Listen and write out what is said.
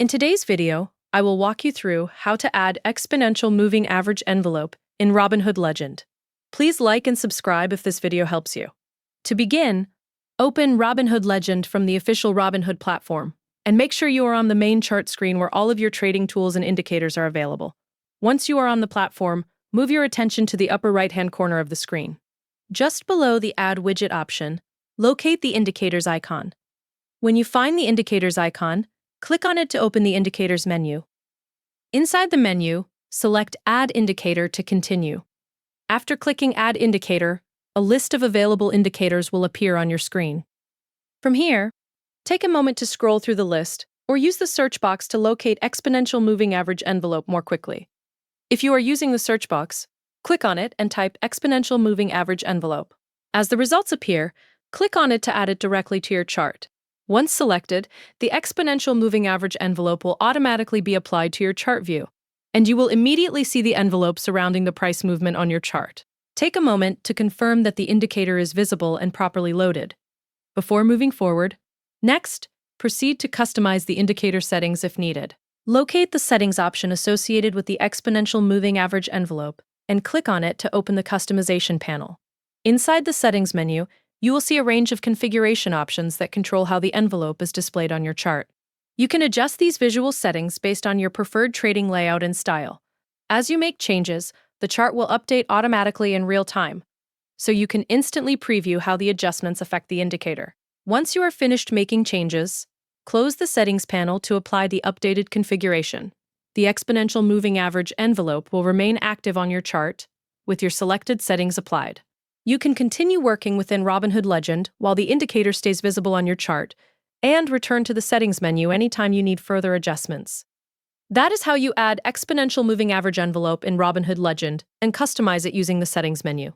In today's video, I will walk you through how to add Exponential Moving Average Envelope in Robinhood Legend. Please like and subscribe if this video helps you. To begin, open Robinhood Legend from the official Robinhood platform, and make sure you are on the main chart screen where all of your trading tools and indicators are available. Once you are on the platform, move your attention to the upper right-hand corner of the screen. Just below the Add Widget option, locate the Indicators icon. When you find the Indicators icon, click on it to open the Indicators menu. Inside the menu, select Add Indicator to continue. After clicking Add Indicator, a list of available indicators will appear on your screen. From here, take a moment to scroll through the list or use the search box to locate Exponential Moving Average Envelope more quickly. If you are using the search box, click on it and type Exponential Moving Average Envelope. As the results appear, click on it to add it directly to your chart. Once selected, the Exponential Moving Average Envelope will automatically be applied to your chart view, and you will immediately see the envelope surrounding the price movement on your chart. Take a moment to confirm that the indicator is visible and properly loaded. Before moving forward, next, proceed to customize the indicator settings if needed. Locate the settings option associated with the Exponential Moving Average Envelope and click on it to open the customization panel. Inside the settings menu, you will see a range of configuration options that control how the envelope is displayed on your chart. You can adjust these visual settings based on your preferred trading layout and style. As you make changes, the chart will update automatically in real time, so you can instantly preview how the adjustments affect the indicator. Once you are finished making changes, close the settings panel to apply the updated configuration. The Exponential Moving Average Envelope will remain active on your chart, with your selected settings applied. You can continue working within Robinhood Legend while the indicator stays visible on your chart, and return to the settings menu anytime you need further adjustments. That is how you add Exponential Moving Average Envelope in Robinhood Legend and customize it using the settings menu.